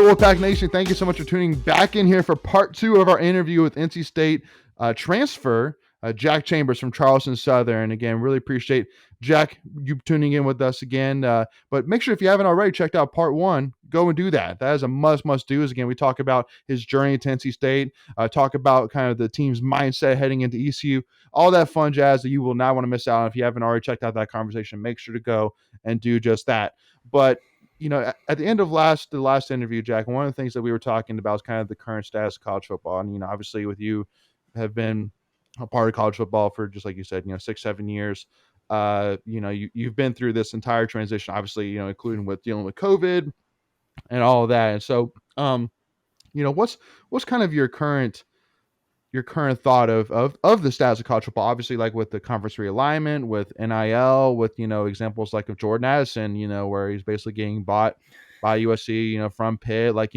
Wolfpack Nation, thank you so much for tuning back in here for part 2 of our interview with NC State transfer Jack Chambers from Charleston Southern. Again, really appreciate Jack you tuning in with us again. But make sure if you haven't already checked out part 1, go and do that. That is a must do. As again, we talk about his journey to NC State, talk about kind of the team's mindset heading into ECU, all that fun jazz that you will not want to miss out on. If you haven't already checked out that conversation, make sure to go and do just that. But at the end of the last interview, Jack, one of the things that we were talking about is kind of the current status of college football. And, obviously with you have been a part of college football for, just like you said, 6-7 years. You've been through this entire transition, obviously, including with dealing with COVID and all of that. And so, what's kind of your current thought of the status of college football, obviously, like with the conference realignment, with NIL, with, examples like of Jordan Addison, where he's basically getting bought by USC, from Pitt. Like,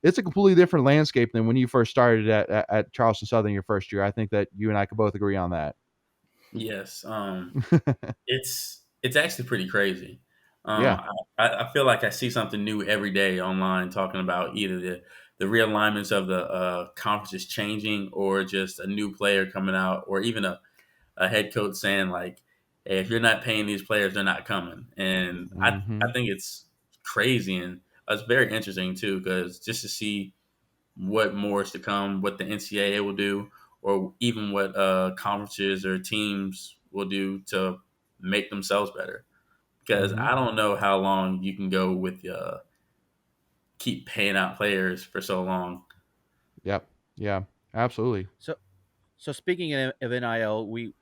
it's a completely different landscape than when you first started at Charleston Southern your first year. I think that you and I could both agree on that. Yes. It's actually pretty crazy. Yeah. I feel like I see something new every day online talking about either the realignments of the conferences changing, or just a new player coming out, or even a head coach saying like, hey, if you're not paying these players, they're not coming. And I think it's crazy, and it's very interesting too, because just to see what more is to come, what the NCAA will do, or even what conferences or teams will do to make themselves better. Because I don't know how long you can go with keep paying out players for so long. Yep. Yeah, absolutely. So speaking of NIL, we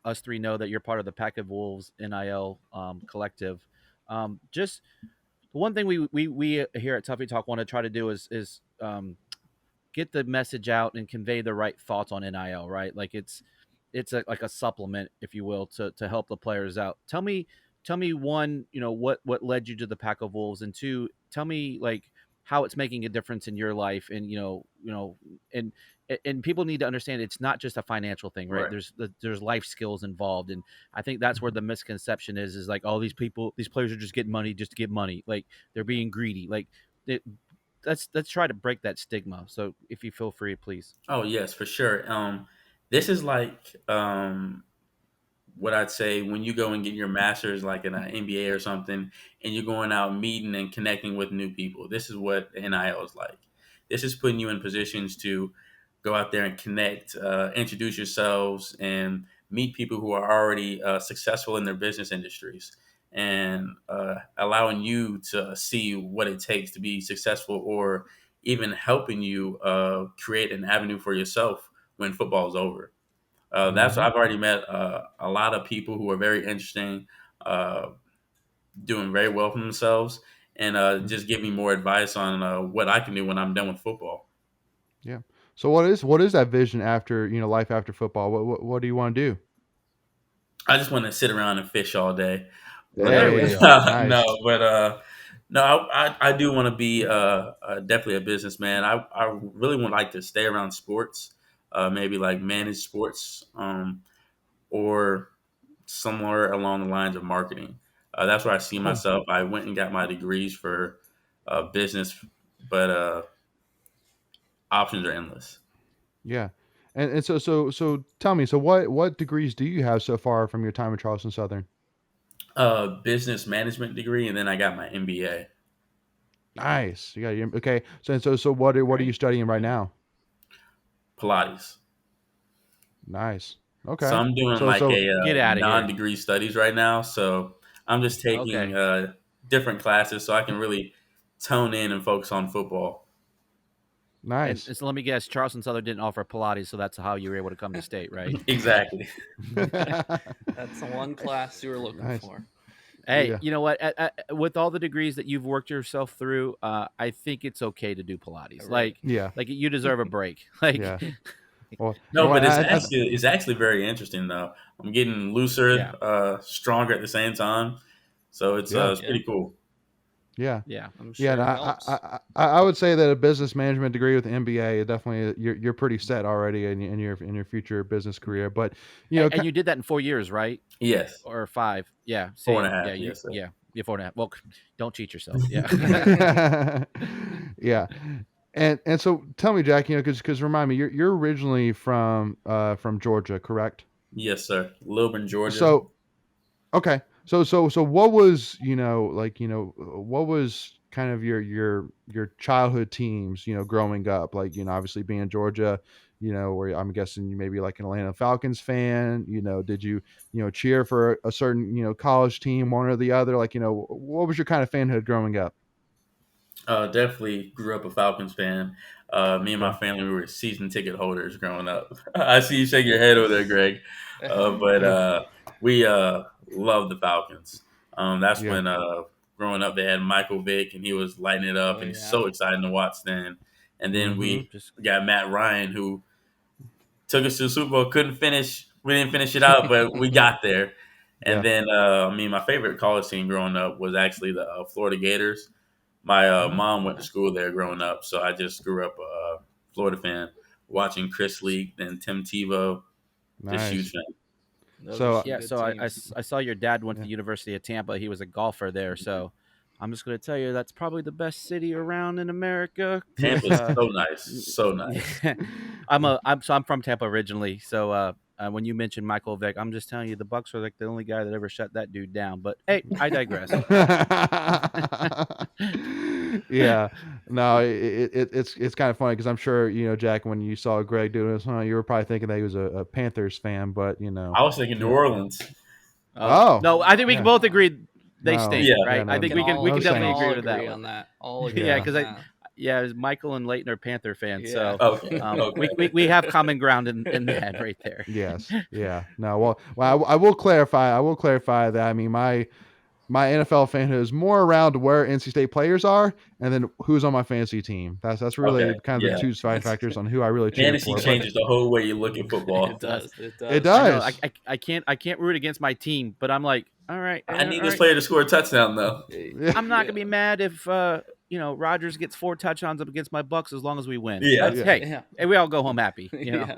us three know that you're part of the Pack of Wolves NIL collective. Just the one thing we here at Tuffy Talk want to try to do is get the message out and convey the right thoughts on NIL, right? Like it's like a supplement, if you will, to help the players out. Tell me one, what led you to the Pack of Wolves, and two, tell me like how it's making a difference in your life, and and people need to understand it's not just a financial thing, right? There's life skills involved, and I think that's where the misconception is like all these players are just getting money just to get money, like they're being greedy. Like let's try to break that stigma. So if you feel free, please. Oh yes, for sure. This is like what I'd say when you go and get your master's, like in an MBA or something, and you're going out meeting and connecting with new people. This is what NIL is like. This is putting you in positions to go out there and connect, introduce yourselves, and meet people who are already successful in their business industries, and allowing you to see what it takes to be successful, or even helping you create an avenue for yourself when football is over. I've already met a lot of people who are very interesting, uh, doing very well for themselves, and just give me more advice on what I can do when I'm done with football. Yeah. So what is that vision after, life after football? What do you want to do? I just want to sit around and fish all day. But Hey, nice. no, I do want to be definitely a businessman. I really would like to stay around sports, maybe like manage sports, or somewhere along the lines of marketing. That's where I see Cool. myself. I went and got my degrees for business, but options are endless. Yeah. And so tell me, so what degrees do you have so far from your time at Charleston Southern? Business management degree, and then I got my MBA. Nice. You got your okay. So what are you studying right now? Pilates. Nice. So Okay. I'm doing So like so a Get out of here. non-degree studies right now. So I'm just taking Okay. different classes so I can really tone in and focus on football. nice. And so let me guess, Charleston Southern didn't offer Pilates, so that's how you were able to come to state, right? Exactly. That's the one class you were looking Nice. for. Hey, Yeah. you know what? With all the degrees that you've worked yourself through, I think it's okay to do Pilates. Right. Like, Yeah. you deserve a break. Like, Yeah. Well, No, but I, it's actually very interesting though. I'm getting looser, yeah, stronger at the same time. So yeah. it's pretty cool. Yeah. yeah. I'm Yeah, sure and it I, helps. I would say that a business management degree with an MBA is definitely you're pretty set already in your future business career. But And you did that in 4 years, right? Yes, Or 5? Yeah. four and See, a yeah, half. Yes, sir. yeah. Yeah, 4.5. Well, don't cheat yourself. Yeah. Yeah. And so tell me, Jack, because remind me, you're originally from Georgia, correct? Yes, sir. Lilburn, Georgia. So okay. So what was, what was kind of your childhood teams, growing up? Like, obviously being in Georgia, where I'm guessing you may be like an Atlanta Falcons fan, did you, cheer for a certain, college team, one or the other? Like, what was your kind of fanhood growing up? Definitely grew up a Falcons fan. Me and my Okay. family we were season ticket holders growing up. I see you shake your head over there, Greg. But Yeah. we loved the Falcons. That's Yeah. when growing up they had Michael Vick and he was lighting it up Oh, and he's yeah. so exciting to watch then. And then Mhm. we Just got Matt Ryan who took us to the Super Bowl. Couldn't finish. We didn't finish it out, but we got there. And Yeah. then my favorite college team growing up was actually the Florida Gators. My mom went to school there growing up, so I just grew up a Florida fan, watching Chris Leak and Tim Tebow. Just huge Nice. fan. Those So, are some yeah. good So teams. I saw your dad went Yeah. to the University of Tampa. He was a golfer there. So I'm just going to tell you that's probably the best city around in America. 'Cause, Tampa's so nice, so nice. I'm from Tampa originally. So when you mentioned Michael Vick, I'm just telling you the Bucks are like the only guy that ever shut that dude down. But hey, I digress. Yeah. No, it's kind of funny because I'm sure, Jack, when you saw Greg doing this, you were probably thinking that he was a Panthers fan, but I was thinking New yeah. Orleans. Oh, No, I think we can yeah. both agree they No. stink, Yeah. right? Yeah, I no, think no. we No can saints. definitely agree all with that agree one. on that. All agree Yeah. Yeah, on because that. Michael and Leighton are Panther fans, Yeah. so Okay. Okay. we have common ground in that right there. Yes. Yeah. No. Well, I will clarify. That. I mean, my NFL fanhood is more around where NC State players are, and then who's on my fantasy team. That's really Okay. kind of the Yeah. two factors on who I really cheer Fantasy for. But changes the whole way you look at football. It does. It it does. I know does. I can't root against my team, but I'm like, all right, I need all this right. player to score a touchdown, though. I'm not gonna be mad if Rodgers gets 4 touchdowns up against my Bucks as long as we win. Yeah. Yeah. Hey, we all go home happy. Yeah.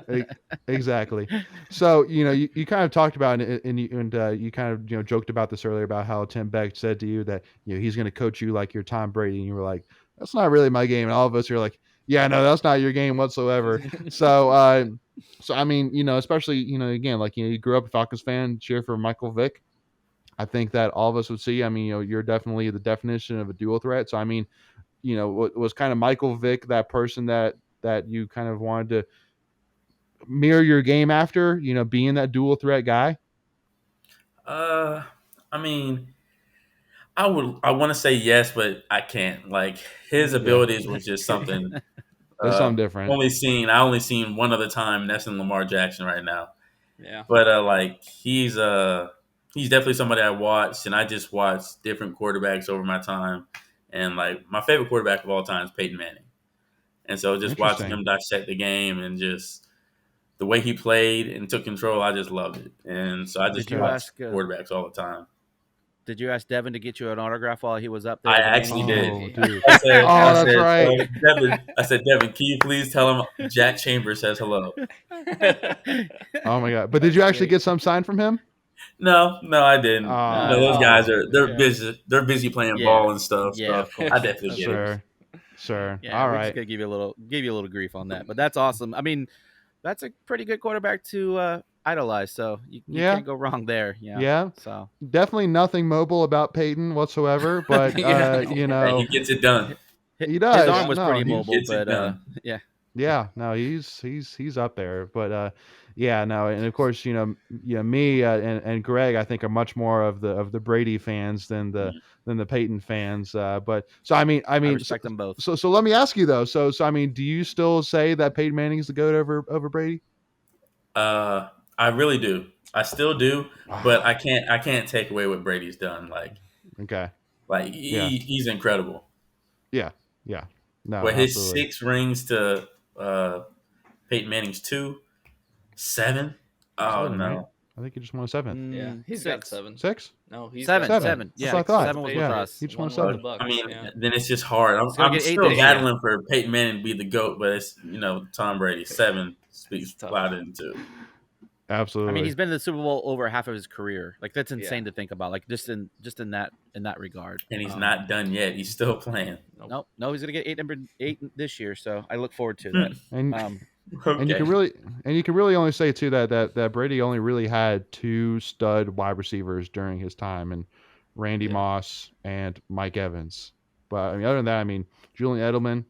Exactly. So you kind of talked about and you kind of joked about this earlier about how Tim Beck said to you that he's going to coach you like you're Tom Brady, and you were like, that's not really my game. And all of us are like, yeah, no, that's not your game whatsoever. So I mean, especially again, like you grew up a Falcons fan, cheer for Michael Vick. I think that all of us would see. I mean, you're definitely the definition of a dual threat. So I mean, was kind of Michael Vick that person that you kind of wanted to mirror your game after, being that dual threat guy? I mean, I want to say yes, but I can't. Like his Yeah, abilities was just something it's something different. I only seen one other time, and that's in Lamar Jackson right now. Yeah. But like he's definitely somebody I watched, and I just watched different quarterbacks over my time. And like my favorite quarterback of all time is Peyton Manning. And so just watching Interesting. him dissect the game and just the way he played and took control, I just loved it. And so I just Did you watch ask quarterbacks all the time. Did you ask Devin to get you an autograph while he was up there? I at the actually game? did. Oh, dude. I said, Oh, that's right. Devin, can you please tell him Jack Chambers says hello? Oh my god! But did you actually get some sign from him? No, I didn't. Oh, Those guys they're yeah. busy. They're busy playing Yeah. ball and stuff. Yeah, So of course. I definitely Of get it. Sure. Yeah, All we're right. just gonna give you a little grief on that, but that's awesome. I mean, that's a pretty good quarterback to idolize, so you Yeah. can't go wrong there. Yeah. So Definitely nothing mobile about Peyton whatsoever, but Yeah. And he gets it done. he does. his arm was No, pretty he- mobile, gets it but done. yeah. Yeah, no, he's up there, but yeah, no, and of course, me and Greg, I think are much more of the Brady fans than the Peyton fans. But so I I mean, respect them both. so let me ask you though. So I mean, do you still say that Peyton Manning is the GOAT over Brady? I really do. I still do, Wow. but I can't take away what Brady's done. Like Okay. he, Yeah. he's incredible. Yeah. No, But his absolutely. 6 rings to Peyton Manning's 2, 7. Oh 7, right? no. I think he just won 7. Yeah. He's got 7. 6? No, he's Seven, got 7. That's Yeah, what I thought. 7 was Yeah. with us. He just won One with 7. the Bucks, I mean, yeah. then it's just hard. He's gonna I'm get 8 still this year. battling for Peyton Manning to be the GOAT, but it's Tom Brady. 7 speaks It's tough. louder than 2. I mean, Absolutely. he's been in the Super Bowl over half of his career. Like that's Yeah. insane to think about. Like just in that regard. And he's not done yet. He's still playing. Nope. No, he's gonna get number 8 this year. So I look forward to that. And Um, and you Okay. can really only say too that Brady only really had two stud wide receivers during his time, and Randy Yeah. Moss and Mike Evans. But I mean, other than that, I mean, Julian Edelman,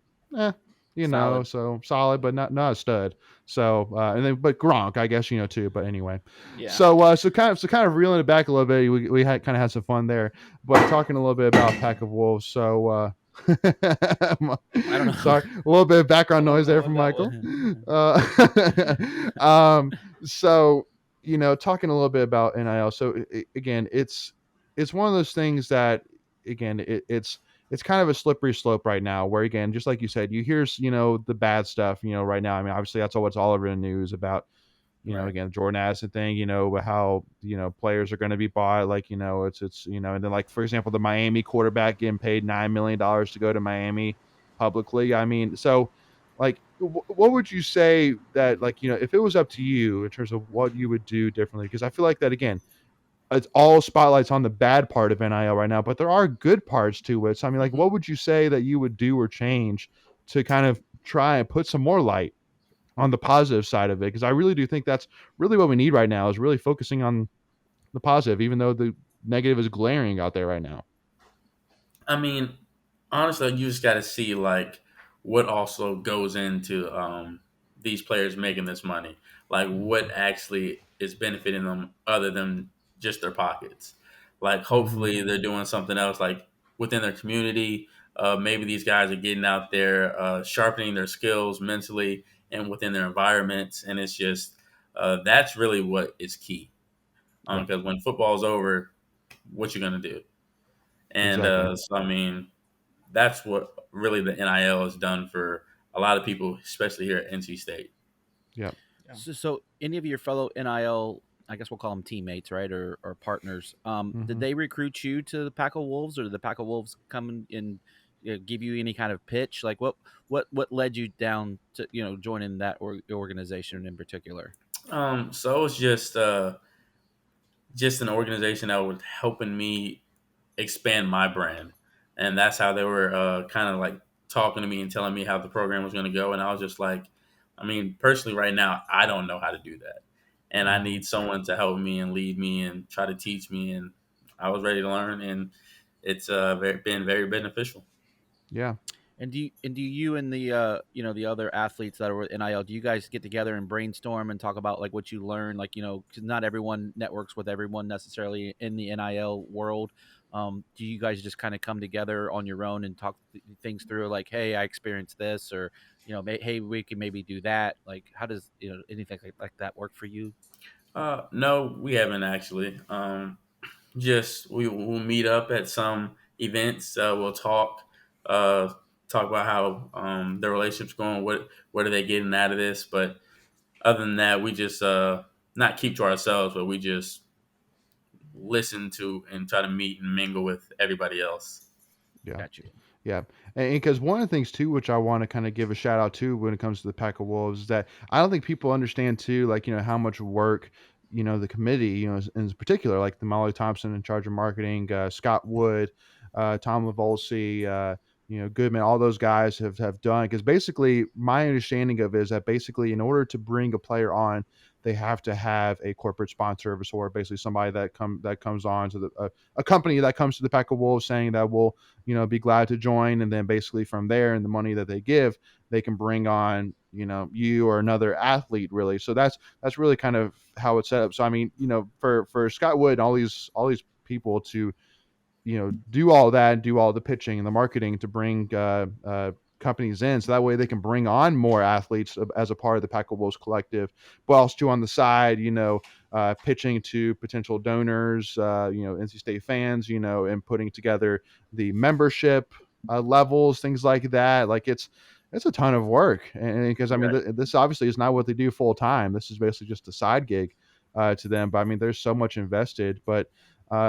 Solid. so solid, but not a stud. So and then but Gronk, I guess too. But anyway, Yeah. so kind of reeling it back a little bit, we had kind of had some fun there, but talking a little bit about Pack of Wolves. So I don't know. sorry, a little bit of background I don't noise there know from what that Michael. So talking a little bit about NIL. So again, it's one of those things that again it's kind of a slippery slope right now. Where again, just like you said, you hear the bad stuff. Right now. I mean, obviously that's what's all over the news about. Right. Again, Jordan Addison thing, how, players are going to be bought. Like, and then like, for example, the Miami quarterback getting paid $9 million to go to Miami publicly. I mean, so like, what would you say that, like, if it was up to you in terms of what you would do differently? Because I feel like that, again, it's all spotlights on the bad part of NIL right now, but there are good parts to it. So, I mean, like, Mhm. what would you say that you would do or change to kind of try and put some more light on the positive side of it? Because I really do think that's really what we need right now, is really focusing on the positive, even though the negative is glaring out there right now. I mean, honestly, you just got to see like what also goes into these players making this money. Like what actually is benefiting them other than just their pockets. Like hopefully they're doing something else, like within their community. Maybe these guys are getting out there, sharpening their skills mentally and within their environments, and it's just that's really what is key. Yeah, Because when football's over, what you gonna do? And exactly. so, I mean, that's what really the NIL has done for a lot of people, especially here at NC State. Yeah. Yeah. So any of your fellow NIL, I guess we'll call them teammates, right, or partners, did hmm they recruit you to the Pack of Wolves, or did the Pack of Wolves come and give you any kind of pitch? Like what led you down to joining that organization in particular? So it's just an organization that was helping me expand my brand, and that's how they were kind of like talking to me and telling me how the program was going to go. And I was just like, I mean, personally, right now, I don't know how to do that, and I need someone to help me and lead me and try to teach me. And I was ready to learn, and it's been very beneficial. Yeah. And do you and the the other athletes that are with NIL, do you guys get together and brainstorm and talk about like what you learn? Like, because not everyone networks with everyone necessarily in the NIL world. Do you guys just kind of come together on your own and talk things through? Like, hey, I experienced this, or hey, we can maybe do that. Like, how does anything like that work for you? No, we haven't actually. Just we'll meet up at some events. We'll uh, talk about how their relationship's going. What are they getting out of this? But other than that, we just not keep to ourselves, but we just listen to and try to meet and mingle with everybody else. Yeah. Got you. Yeah, and because one of the things too, which I want to kind of give a shout out to when it comes to the Pack of Wolves, is that I don't think people understand too, like how much work the committee, in particular, like the Molly Thompson in charge of marketing, Scott Wood, Tom Lavolsi, Goodman, all those guys have done. Because basically, my understanding of it is that basically, in order to bring a player on, they have to have a corporate sponsor of a sort, basically somebody that comes on to a company that comes to the Pack of Wolves saying that will be glad to join. And then basically from there and the money that they give, they can bring on, you or another athlete really. So that's really kind of how it's set up. So, I mean, for Scott Wood and all these people to, do all that and do all the pitching and the marketing to bring, companies in, so that way they can bring on more athletes as a part of the Pack of Wolves collective, but also too on the side, pitching to potential donors, NC State fans, and putting together the membership levels, things like that. Like it's a ton of work, and because I mean, Right. this obviously is not what they do full time. This is basically just a side gig to them. But I mean, there's so much invested. But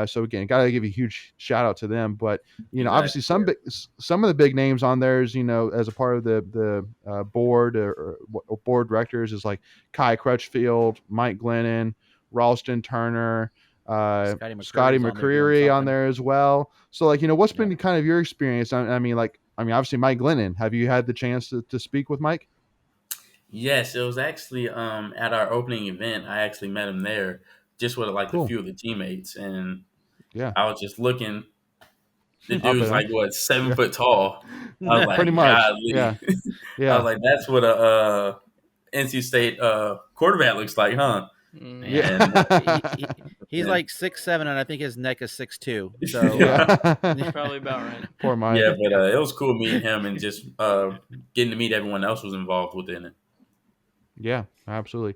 So again, got to give a huge shout out to them. But obviously Exactly. some of the big names on there is as a part of the board or board directors is like Kai Crutchfield, Mike Glennon, Ralston Turner, Scotty Scotty McCreery's on there doing McCreery on something. there as well. So what's Yeah. been kind of your experience? I mean, obviously Mike Glennon. Have you had the chance to speak with Mike? Yes, it was actually at our opening event. I actually met him there, just with like a Cool. few of the teammates, and Yeah. I was just looking. The Up at dude's him. like what, seven Yeah. foot tall. I was like, Pretty much. golly. Yeah. I was Yeah. like, that's what a NC State quarterback looks like, huh? Mm. Yeah. And He's and like 6'7", and I think his neck is 6'2". So Yeah. Probably about right. Poor Mike. yeah, but it was cool meeting him and just getting to meet everyone else was involved within it. Yeah, absolutely.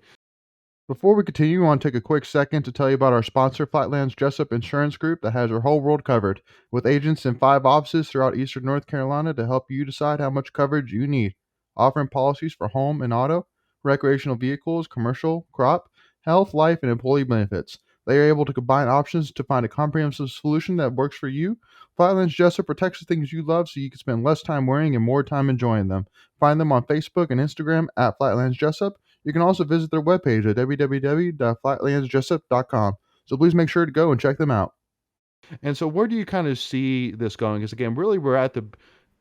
Before we continue, I want to take a quick second to tell you about our sponsor, Flatlands Jessup Insurance Group, that has your whole world covered, with agents in 5 offices throughout eastern North Carolina to help you decide how much coverage you need. Offering policies for home and auto, recreational vehicles, commercial, crop, health, life, and employee benefits. They are able to combine options to find a comprehensive solution that works for you. Flatlands Jessup protects the things you love so you can spend less time worrying and more time enjoying them. Find them on Facebook and Instagram at Flatlands Jessup. You can also visit their webpage at www.flatlandsjessup.com. So please make sure to go and check them out. And so where do you kind of see this going? Because again, really we're at the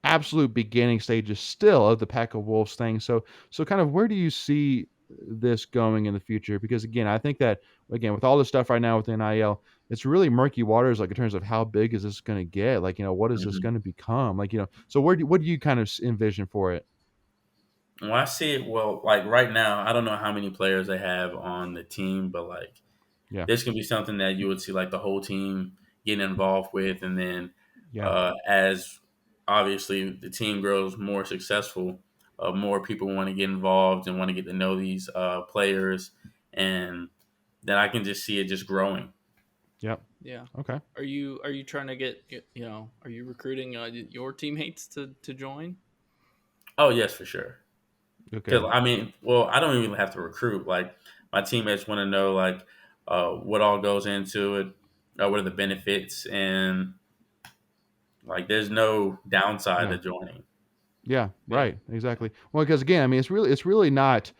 absolute beginning stages still of the Pack of Wolves thing. So kind of where do you see this going in the future? Because again, I think that again with all this stuff right now with NIL, it's really murky waters like in terms of how big is this going to get? What is this Hmm. going to become? So what do you kind of envision for it? Well, I see it. Well, like right now, I don't know how many players they have on the team, but like Yeah. this can be something that you would see like the whole team getting involved with, and then Yeah. as obviously the team grows more successful, more people want to get involved and want to get to know these players, and then I can just see it just growing. Yep. Yeah. Okay. Are you trying to get, are you recruiting your teammates to join? Oh yes, for sure. Okay. Because I mean, well, I don't even have to recruit. Like my teammates want to know like what all goes into it, what are the benefits, and like there's no downside Yeah. to joining. Yeah, Yeah. right. Exactly. Well, because again, I mean, it's really not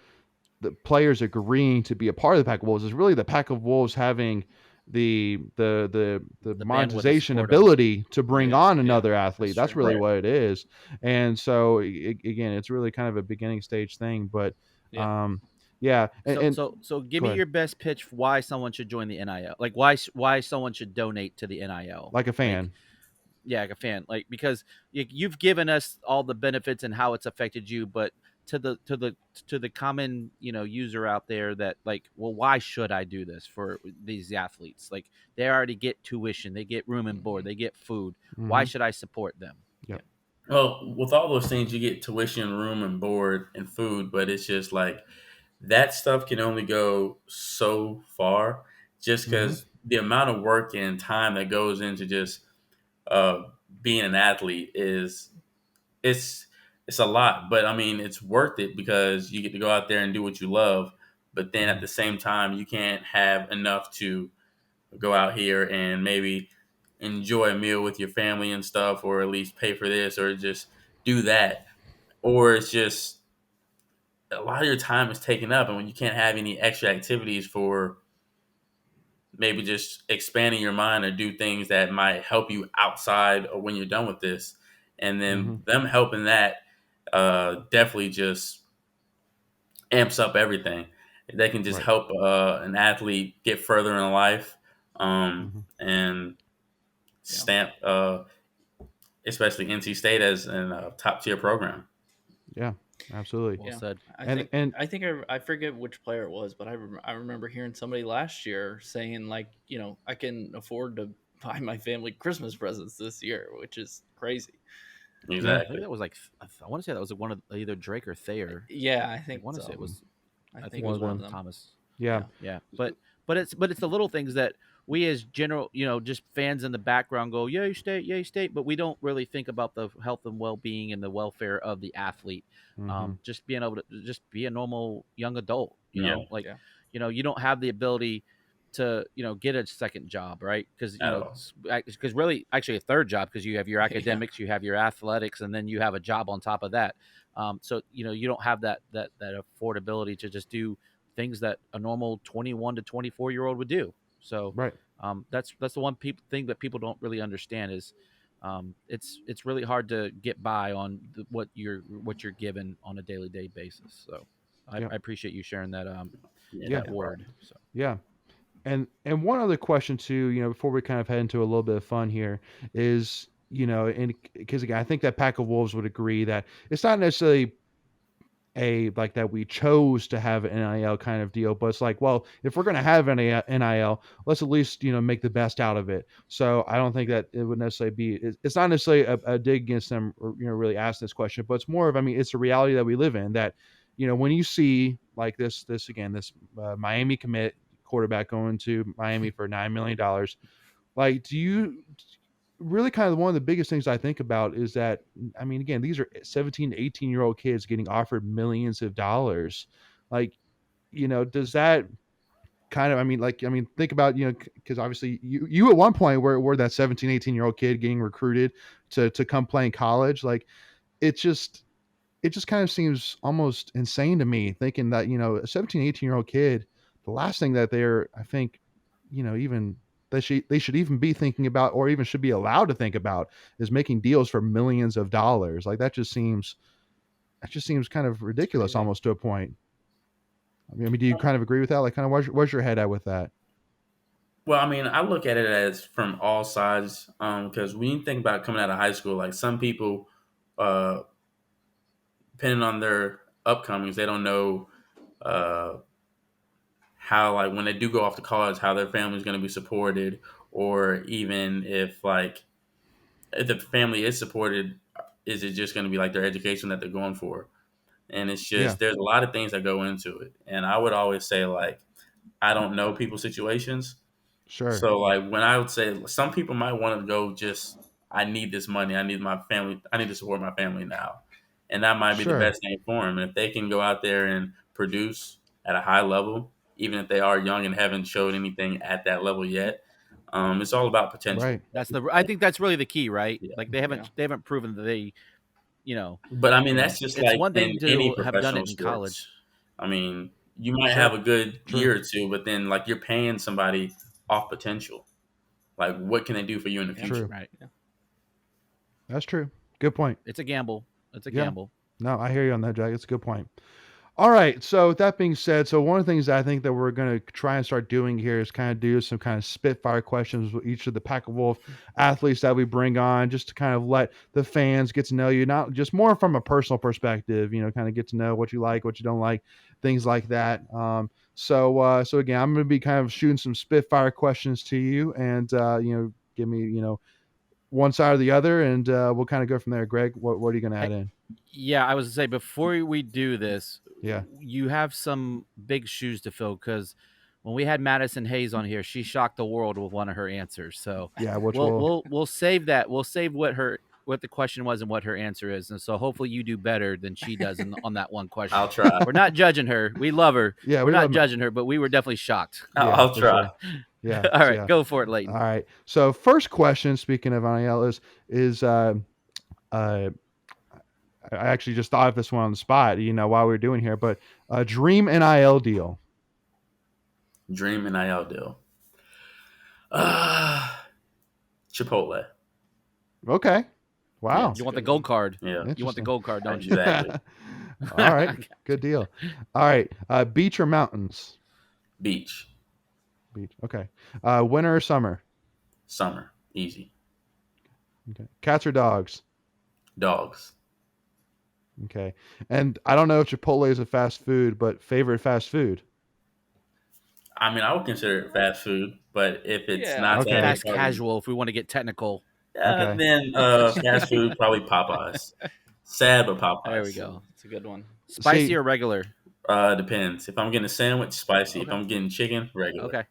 the players agreeing to be a part of the Pack of Wolves. It's really the Pack of Wolves having the the bandwidth to monetization support them. ability to bring Yeah. on Yeah. another athlete. That's true. really Right. what it is. And so again, it's really kind of a beginning stage thing. But Yeah. yeah, and So give go me ahead. your best pitch for why someone should join the NIL. Like why someone should donate to the NIL. Like a fan. Yeah, like a fan. Like because you've given us all the benefits and how it's affected you, but to the common user out there that like, well, why should I do this for these athletes? Like they already get tuition, they get room and board, Mhm. they get food. Why Mhm. should I support them? Yep. Well, with all those things, you get tuition, room, and board, and food, but it's just like that stuff can only go so far, just Mhm. because the amount of work and time that goes into just uh, being an athlete is it's it's a lot. But I mean, it's worth it because you get to go out there and do what you love. But then at Mhm. the same time, you can't have enough to go out here and maybe enjoy a meal with your family and stuff, or at least pay for this, or just do that. Or it's just a lot of your time is taken up, and when you can't have any extra activities for maybe just expanding your mind or do things that might help you outside or when you're done with this, and then Mhm. them helping that definitely just amps up everything. They can just Right. help an athlete get further in life, Mhm. and Yeah. stamp, especially NC State as a top tier program. Yeah. Absolutely. Well Yeah. said. I And think and I think I forget which player it was, but I remember hearing somebody last year saying like, I can afford to buy my family Christmas presents this year, which is crazy. yeah. I think Exactly. that was like I want to say that was one of either Drake or Thayer. Yeah, I I think want to say it so. was. I I think think it it was was one one of of them. Thomas. Yeah. Yeah. Yeah, but it's the little things that we as general, just fans in the background go, yay state, but we don't really think about the health and well being and the welfare of the athlete. Mhm. Just being able to just be a normal young adult, Yeah. like, Yeah. you don't have the ability to get a second job, right? Because At all. really actually a third job, because you have your academics, you have your athletics, and then you have a job on top of that. So you don't have that affordability to just do things that a normal 21 to 24-year-old would do. So Right. that's the one thing that people don't really understand is it's really hard to get by on what you're given on a daily day basis. So I appreciate you sharing that Yeah. that word. So Yeah. And one other question too, before we kind of head into a little bit of fun here is, and because again, I think that Pack of Wolves would agree that it's not necessarily like that we chose to have an NIL kind of deal, but it's like, well, if we're going to have an NIL, let's at least, make the best out of it. So I don't think that it would necessarily be, it's not necessarily a dig against them, or, really ask this question, but it's more of, it's a reality that we live in that, when you see like this Miami commit quarterback going to Miami for $9 million, like, do you really kind of one of the biggest things I think about is that, again, these are 17 to 18-year-old kids getting offered millions of dollars. Like, does that kind of, think about, because obviously you at one point were that 17, 18-year-old kid getting recruited to come play in college. Like, it just kind of seems almost insane to me thinking that, a 17, 18-year-old kid, the last thing that they're, I think, even they should even be thinking about, or even should be allowed to think about, is making deals for millions of dollars. Like, that just seems kind of ridiculous almost to a point. Do you kind of agree with that? Like, kind of where's your head at with that? Well, I look at it as from all sides, because when you think about coming out of high school, like some people, depending on their upcomings, they don't know how, like, when they do go off to college, how their family is going to be supported, or even if the family is supported, is it just going to be like their education that they're going for? And it's just, there's a lot of things that go into it. And I would always say, like, I don't know people's situations. Sure. So, like, when I would say some people might want to go just, I need this money. I need my family. I need to support my family now. And that might be the Sure. best thing for them. And if they can go out there and produce at a high level, even if they are young and haven't showed anything at that level yet, it's all about potential. Right. I think that's really the key, right? Yeah. Like they haven't proven that they, But that's just it's like one thing in to any have done professional it in sports. college. You might Sure. have a good True. year or two, but then, like, you're paying somebody off potential. Like, what can they do for you in the future? True. Right. Yeah. That's true. Good point. It's a gamble. It's a Yeah. gamble. No, I hear you on that, Jack. It's a good point. All right. So with that being said, so one of the things that I think that we're going to try and start doing here is kind of do some kind of spitfire questions with each of the Pack of Wolf athletes that we bring on, just to kind of let the fans get to know you, not just more from a personal perspective, kind of get to know what you like, what you don't like, things like that. So again, I'm going to be kind of shooting some spitfire questions to you, and give me one side or the other, and we'll kind of go from there. Greg, what are you going to add in? Yeah, I was to say, before we do this, Yeah. you have some big shoes to fill, because when we had Madison Hayes on here, she shocked the world with one of her answers. So Yeah, which we'll save that. We'll save what the question was and what her answer is, and so hopefully you do better than she does on that one question. I'll try. We're not judging her. We love her. Yeah, we're not judging her, but we were definitely shocked. I'll for try. sure. Yeah. All right, yeah. go for it, Leighton. All right. So first question, speaking of NIL, is I actually just thought of this one on the spot, while we were doing here, but a dream NIL deal. Dream NIL deal. Chipotle. Okay. Wow. You want the gold card? Yeah. You want the gold card, don't you? Exactly. All right. Good deal. All right. Beach or mountains? Beach. Beach. Okay. Winter or summer? Summer. Easy. Okay. Cats or dogs? Dogs. Okay. And I don't know if Chipotle is a fast food, but favorite fast food? I would consider it fast food, but if it's not Okay. Fast casual, if we want to get technical. Okay. Then fast food, probably Popeyes. Sad, but Popeyes. There we go. It's a good one. Spicy See- or regular? Depends. If I'm getting a sandwich, spicy. If Okay. I'm getting chicken, regular. Okay.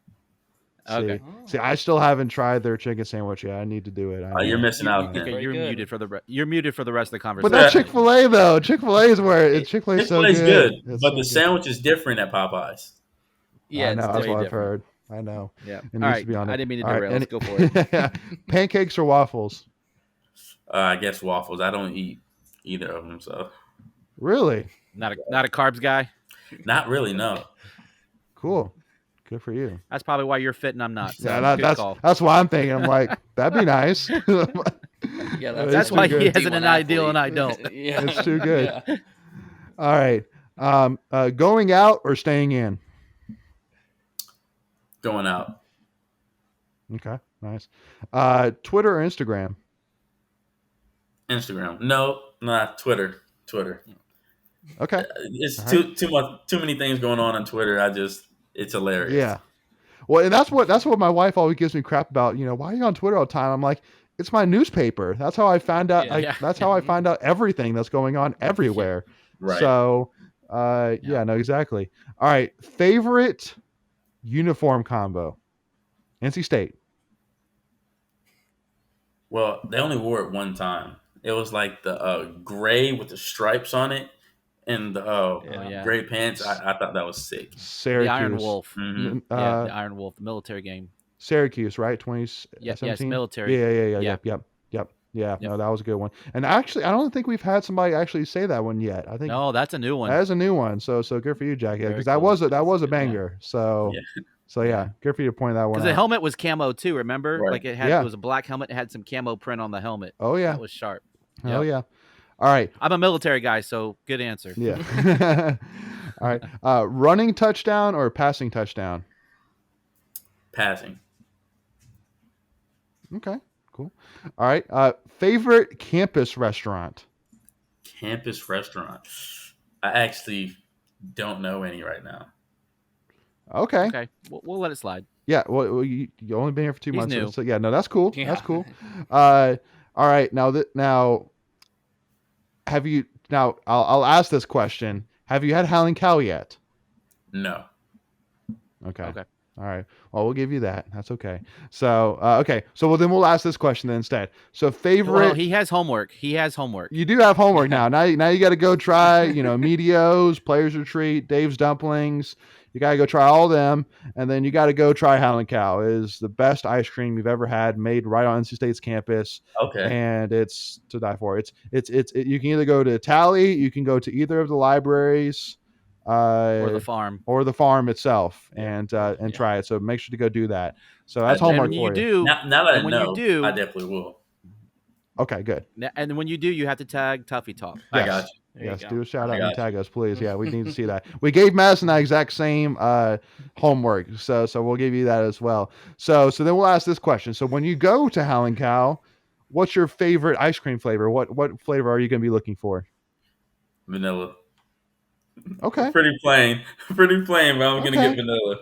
See, Okay. see, I still haven't tried their chicken sandwich yet. I need to do it. You're missing out then. Okay, Very you're good. muted for you're muted for the rest of the But conversation. that's Chick-fil-A though. Chick-fil-A is where Chick-fil-A is so Chick-fil-A's good. good, It's but so the good. sandwich is different at Popeyes. Yeah, I know, it's that's way what I've different. heard. I know. Yeah. It All needs right. to be on I it. didn't mean to All right, derail. Let's go for it. Pancakes or waffles? I guess waffles. I don't eat either of them, so Really? Not a carbs guy. not really. No. Cool. Good for you. That's probably why you're fit and I'm not. So Yeah, good call. that's why I'm thinking. I'm like, that'd be nice. Yeah, That's why he has D1 an ideal and I athlete. don't. Yeah, It's too good. Yeah. All right. Going out or staying in? Going out. Okay, nice. Twitter or Instagram? Instagram. No, not Twitter. Twitter. Okay. It's All right. too many things going on Twitter. It's hilarious. Yeah. Well, and that's what my wife always gives me crap about. Why are you on Twitter all the time? I'm like, it's my newspaper. That's how I find out. Yeah. That's how I find out everything that's going on everywhere. Right. So, yeah, no, exactly. All right. Favorite uniform combo? NC State. Well, they only wore it one time. It was like the gray with the stripes on it and the Yeah. gray pants. I thought that was sick. Syracuse. The Iron Wolf. Mhm. Yeah, the Iron Wolf, the military game. Syracuse, right? 2017? Yes, military. Yeah. Yeah. Yep. Yeah, Yep. no, that was a good one. And actually, I don't think we've had somebody actually say that one yet. I think No, that's a new one. that is a new one. So good for you, Jack. Yeah, Very because cool. that was a Yeah. banger. So Yeah. good for you to point that one Because out. the helmet was camo too. Remember, Right. like it was a black helmet. It had some camo print on the helmet. Oh yeah. That was sharp. Oh Yep. yeah. All right. I'm a military guy, so good answer. Yeah. All right. Running touchdown or passing touchdown? Passing. Okay. Cool. All right. Favorite campus restaurant? Campus restaurant. I actually don't know any right now. Okay. Okay, we'll let it slide. Yeah. Well, you only been here for 2 He's months. new. So yeah. No, that's cool. Yeah. That's cool. All right. Now, have you? Now, I'll ask this question. Have you had Howling Cow yet? No. Okay. Okay. All right. Well, we'll give you that. That's okay. So, okay. So, well, then we'll ask this question then instead. So, favorite. Well, he has homework. You do have homework now. Now you got to go try, Meteos, Players Retreat, Dave's Dumplings. You got to go try all them, and then you got to go try Howling Cow. It is the best ice cream you've ever had, made right on NC State's campus, Okay. and it's to die for. You can either go to Tally, you can go to either of the libraries, or the farm. itself, and try it. So make sure to go do that. So that's And homework And for you you. do. Now that I and when know, you do, I definitely will. Okay, good. and when you do, you have to tag Tuffy Talk. I Yes. got you. There you Yes, go. do a shout I out and got tag us, please. Yeah, we need to see that. We gave Madison that exact same homework, so we'll give you that as well. So then we'll ask this question. So when you go to Howling Cow, what's your favorite ice cream flavor? What flavor are you going to be looking for? Vanilla. Okay. Pretty plain, but I'm gonna Okay. get vanilla.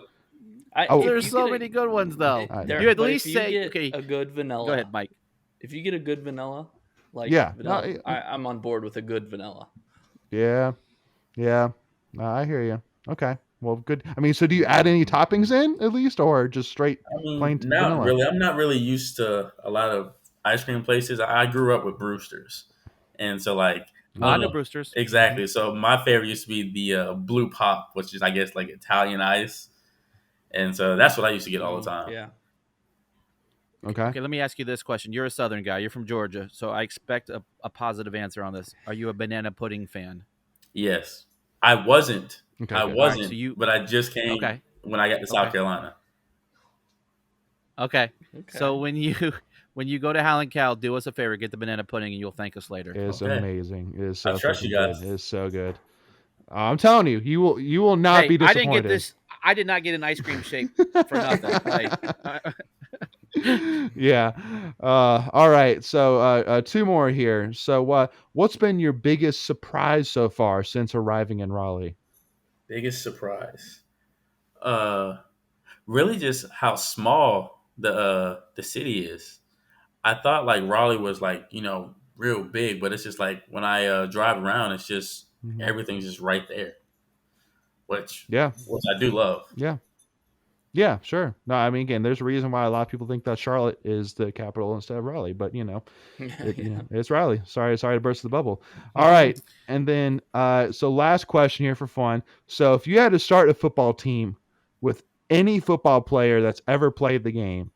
Oh. If There's you so get a- many good ones though. there- You at but least if you say get okay. a good vanilla. Go ahead, Mike. If you get a good vanilla, like Yeah. vanilla, No, I'm on board with a good vanilla. Yeah. No, I hear you. Okay. Well, good. I mean, so do you add any toppings in at least, or just straight I mean, plain not vanilla? really. I'm not really used to a lot of ice cream places. I grew up with Brewster's, and so like I know Brewster's. exactly. So my favorite used to be the Blue Pop, which is I guess like Italian ice, and so that's what I used to get all the time. Yeah. Okay. Okay, let me ask you this question. You're a Southern guy. You're from Georgia, so I expect a positive answer on this. Are you a banana pudding fan? Yes, I wasn't. Okay. I good. wasn't, Alright, so you- but I just came Okay. when I got to South Okay. Carolina. Okay. Okay. So when you go to Howling Cow, do us a favor, get the banana pudding, and you'll thank us later. It's Okay. amazing. It is so I trust freaking you guys. good. It's so good. I'm telling you, you will not Hey, be I disappointed. didn't get this. I did not get an ice cream shake for nothing. Yeah. All right. So 2 more here. So what's been your biggest surprise so far since arriving in Raleigh? Biggest surprise, really just how small the city is. I thought like Raleigh was like real big, but it's just like when I drive around, it's just Mhm. everything's just right there, which Yeah. I do love. Yeah, sure. No, I mean, again, there's a reason why a lot of people think that Charlotte is the capital instead of Raleigh, but it's Raleigh. Sorry to burst the bubble. All right. And then, so last question here for fun. So if you had to start a football team with any football player that's ever played the game,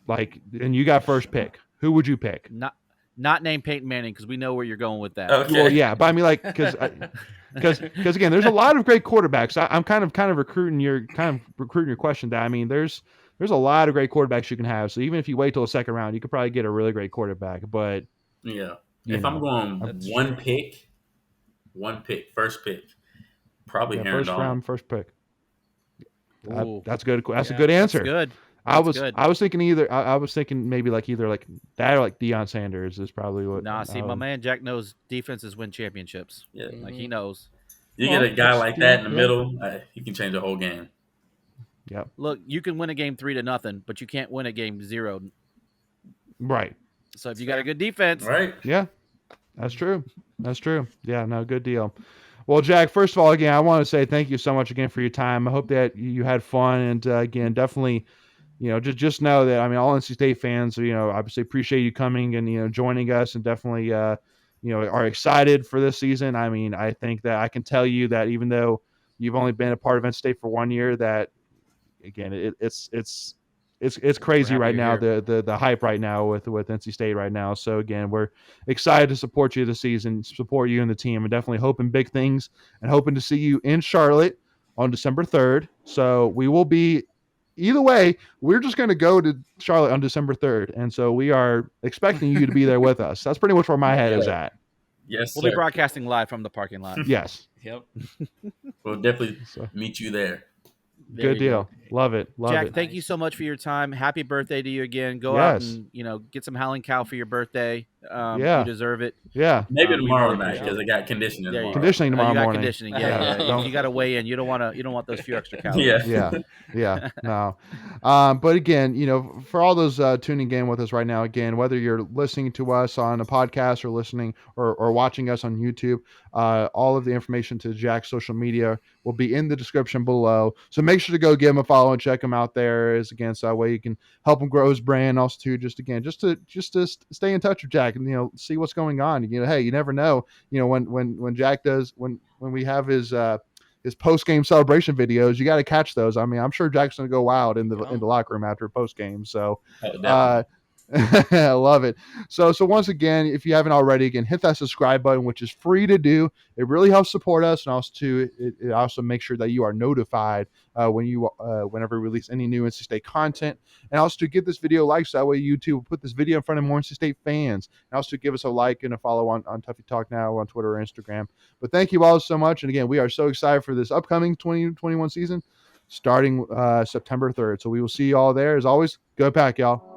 like, and you got first pick, who would you pick? Not named Peyton Manning, because we know where you're going with that. Okay. Well, yeah, but I mean, like, because again, there's a lot of great quarterbacks. I'm kind of recruiting your question. That I mean, there's a lot of great quarterbacks you can have. So even if you wait till the second round, you could probably get a really great quarterback. But Yeah. you If know, I'm going That's one true. pick, first pick, probably yeah, Aaron first Donald. round, first pick. Ooh, That's good. That's a Yeah, good that's answer. good. I That's was good. I was thinking I was thinking maybe like either like that or like Deion Sanders is probably what. Nah, see, my man Jack knows defenses win championships. Yeah. Like, he knows. You Well, get a guy that's- like yeah, that in the yeah. middle, he can change the whole game. Yep. Look, you can win a game 3-0, but you can't win a game 0. Right. So if you got a good defense, Right? Yeah. That's true. That's true. Yeah. No. Good deal. Well, Jack, first of all, again, I want to say thank you so much again for your time. I hope that you had fun, and again, definitely, just know that, I mean, all NC State fans, obviously appreciate you coming and joining us, and definitely, are excited for this season. I mean, I think that I can tell you that even though you've only been a part of NC State for 1 year, that again, it's crazy happy right now, you're the hype right now with NC State right now. So again, we're excited to support you this season, support you and the team, and definitely hoping big things, and hoping to see you in Charlotte on December 3rd. So we will be, either way, we're just going to go to Charlotte on December 3rd, and so we are expecting you to be there with us. That's pretty much where my head is at. Yes, we'll sir. be broadcasting live from the parking lot. Yes. Yep. We'll definitely So, meet you there. There good you deal. go. Love it. Love Jack, it. thank you so much for your time. Happy birthday to you again. Go out Yes. and get some Howling Cow for your birthday. Yeah. You deserve it. Yeah. Maybe We tomorrow really night appreciate because I got conditioning There you go. tomorrow. Conditioning tomorrow you got morning. conditioning. Yeah. Yeah. Don't- You got to weigh in. You don't want those few extra calories. Yeah. Yeah, no. But again, for all those tuning in with us right now, again, whether you're listening to us on a podcast or listening or watching us on YouTube, all of the information to Jack's social media will be in the description below. So make sure to go give him a follow and check him out there. Is again, so that way you can help him grow his brand. Also, too, just to stay in touch with Jack and see what's going on. Hey, you never know. When Jack does when we have his post game celebration videos, you got to catch those. I mean, I'm sure Jack's gonna go wild in the locker room after post game. So, Oh, definitely. I love it. So once again, if you haven't already, again, hit that subscribe button, which is free to do. It really helps support us, and also it also makes sure that you are notified whenever we release any new NC State content, and also to give this video likes. That way, YouTube will put this video in front of more NC State fans, and also give us a like and a follow on Tuffy Talk Now on Twitter or Instagram. But thank you all so much, and again, we are so excited for this upcoming 2021 season, starting September 3rd. So we will see you all there. As always, go Pack, y'all.